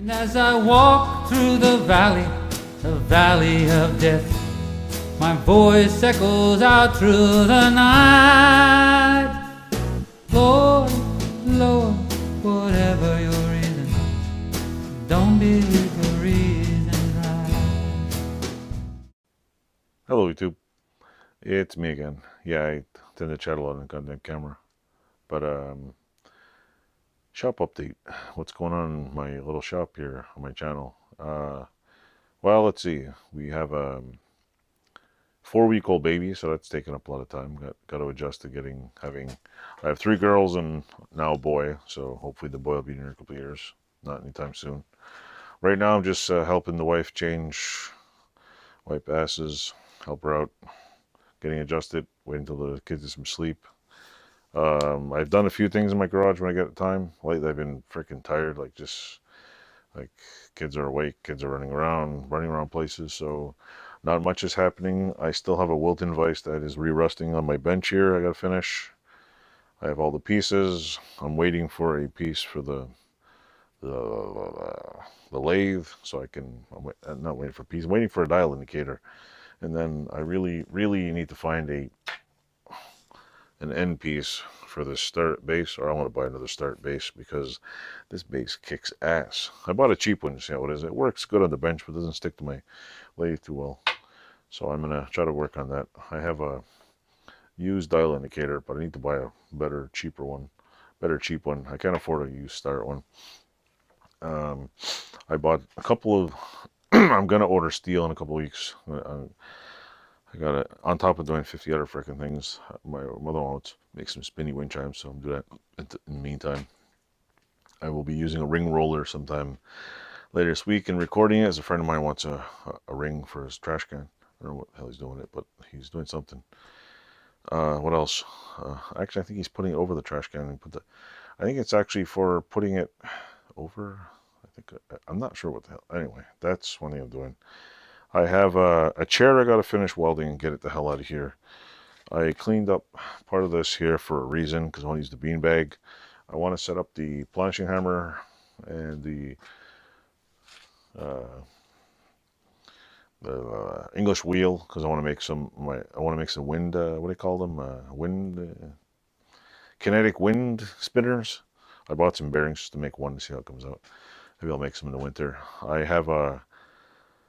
And as I walk through the valley of death, my voice echoes out through the night. Lord, Lord, whatever your reason, don't believe the reason right. Hello YouTube, it's me again. Yeah, I tend to chat a lot on content camera, but shop update. What's going on in my little shop here on my channel? Well, let's see. We have a 4-week-old baby, so that's taken up a lot of time. Got to adjust to having. I have 3 girls and now a boy, so hopefully the boy will be in a couple of years, not anytime soon. Right now, I'm just helping the wife wipe asses, help her out, getting adjusted, waiting until the kids get some sleep. I've done a few things in my garage when I get time. Lately, I've been freaking tired. Like kids are awake, kids are running around places. So not much is happening. I still have a Wilton vise that is re-rusting on my bench here. I gotta finish. I have all the pieces. I'm waiting for a piece for the lathe, so I can. I'm not waiting for a piece. I'm waiting for a dial indicator, and then I really need to find an end piece for this start base, or I want to buy another start base because this base kicks ass. I bought a cheap one to see how it is. It works good on the bench, but doesn't stick to my lathe too well. So I'm gonna try to work on that. I have a used dial indicator, but I need to buy a better, cheap one. I can't afford a used start one. I bought a couple of. I'm gonna order steel in a couple of weeks. I got it on top of doing 50 other freaking things. My mother-in-law wants to make some spinny wind chimes, so I'm doing that in the meantime. I will be using a ring roller sometime later this week and recording it, as a friend of mine wants a ring for his trash can. I don't know what the hell he's doing it, but he's doing something. What else? Actually, I think he's putting it over the trash can and I think it's actually for putting it over. I'm not sure what the hell. Anyway, that's one thing I'm doing. I have a chair I got to finish welding and get it the hell out of here. I cleaned up part of this here for a reason, because I want to use the beanbag. I want to set up the planching hammer and the English wheel, because I want to make some wind. What do they call them? Kinetic wind spinners. I bought some bearings just to make one to see how it comes out. Maybe I'll make some in the winter. I have a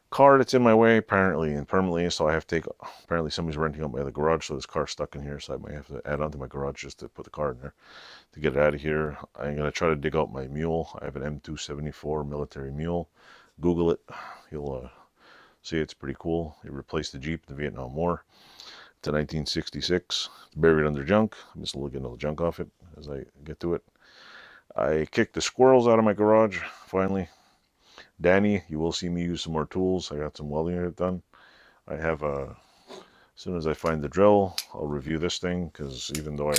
car that's in my way apparently and permanently, so I have to take. Apparently somebody's renting out my other garage, so this car's stuck in here, so I might have to add on to my garage just to put the car in there to get it out of here. I'm gonna try to dig out my mule. I have an M274 military mule. Google it, you'll see it's pretty cool. It replaced the Jeep in the Vietnam War. It's a 1966. It's buried under junk. I'm just looking at all the junk off it as I get to it. I kicked the squirrels out of my garage finally. Danny, you will see me use some more tools. I got some welding to get done. I have as soon as I find the drill, I'll review this thing, because even though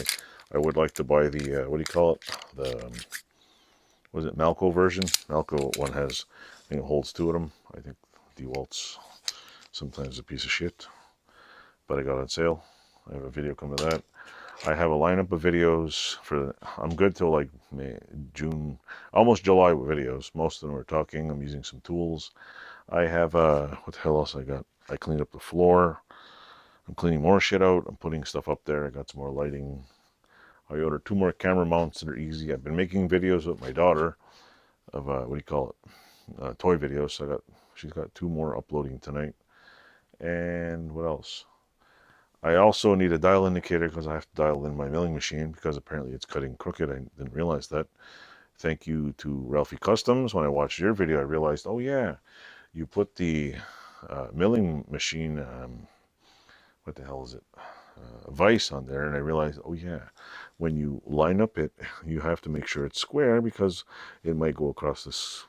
I would like to buy the what do you call it, the was it Malco version? Malco one has, I think it holds 2 of them. I think DeWalt's sometimes a piece of shit, but I got it on sale. I have a video coming to that. I have a lineup of videos I'm good till like May, June, almost July with videos. Most of them are talking. I'm using some tools. I have, what the hell else I got? I cleaned up the floor. I'm cleaning more shit out. I'm putting stuff up there. I got some more lighting. I ordered 2 more camera mounts that are easy. I've been making videos with my daughter of, what do you call it? Toy videos. So she's got 2 more uploading tonight. And what else? I also need a dial indicator because I have to dial in my milling machine, because apparently it's cutting crooked. I didn't realize that. Thank you to Ralphie Customs. When I watched your video, I realized, oh yeah, you put the milling machine, what the hell is it, vise on there, and I realized, oh yeah, when you line up it, you have to make sure it's square, because it might go across this,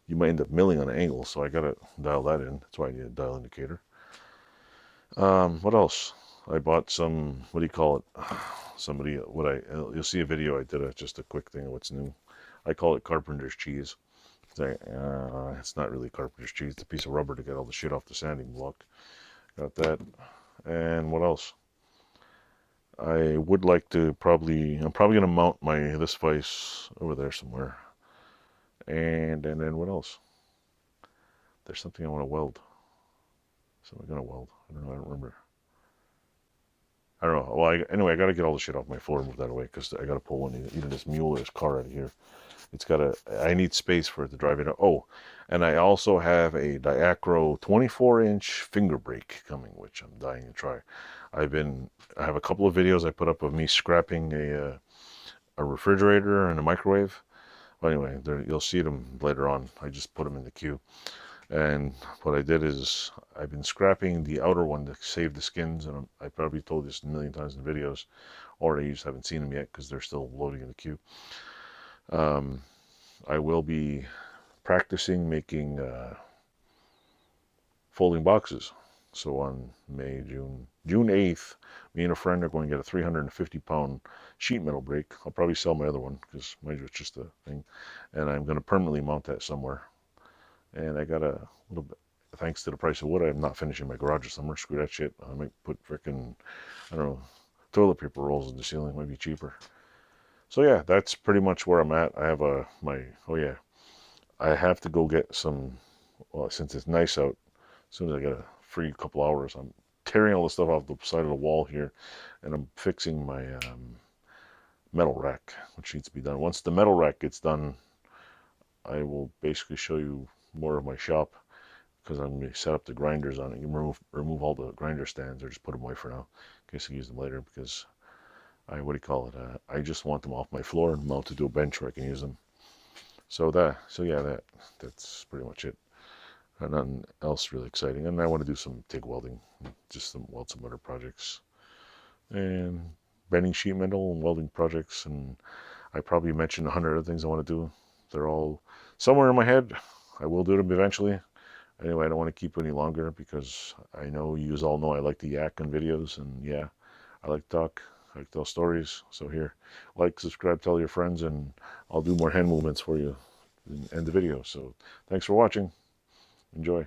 you might end up milling on an angle, so I gotta dial that in. That's why I need a dial indicator. What else? I bought some, what do you call it? You'll see a video I did, just a quick thing of what's new. I call it carpenter's cheese. It's not really carpenter's cheese. It's a piece of rubber to get all the shit off the sanding block. Got that. And what else? I would like to I'm probably going to mount this vise over there somewhere. And then what else? There's something I want to weld. Something I'm gonna weld. I don't know. I don't remember. I don't know. Well, anyway, I got to get all the shit off my floor and move that away because I got to pull either this mule or this car out of here. It's got to, I need space for it to drive it. Oh, and I also have a Diacro 24-inch finger brake coming, which I'm dying to try. I have a couple of videos I put up of me scrapping a refrigerator and a microwave. Well, anyway, you'll see them later on. I just put them in the queue. And what I did is I've been scrapping the outer one to save the skins, and I probably told this a million times in videos, or you just haven't seen them yet because they're still loading in the queue. I will be practicing making folding boxes. So on June 8th, me and a friend are going to get a 350-pound sheet metal brake. I'll probably sell my other one because mine was just a thing, and I'm going to permanently mount that somewhere. And I got a little bit, thanks to the price of wood, I'm not finishing my garage this summer. Screw that shit. I might put frickin', I don't know, toilet paper rolls in the ceiling. It might be cheaper. So yeah, that's pretty much where I'm at. I have I have to go get some, well, since it's nice out, as soon as I get a free couple hours, I'm tearing all the stuff off the side of the wall here, and I'm fixing my metal rack, which needs to be done. Once the metal rack gets done, I will basically show you more of my shop because I'm going to set up the grinders on it. You can remove all the grinder stands or just put them away for now in case I use them later because I just want them off my floor and mounted to a bench where I can use them. So that's pretty much it. Nothing else really exciting. And I want to do some TIG welding, just weld some other projects and bending sheet metal and welding projects. And I probably mentioned 100 other things I want to do. They're all somewhere in my head. I will do them eventually. Anyway, I don't want to keep any longer because I know you all know I like to yak on videos, and yeah, I like to talk, I like to tell stories. So here, like, subscribe, tell your friends, and I'll do more hand movements for you and end the video. So thanks for watching. Enjoy.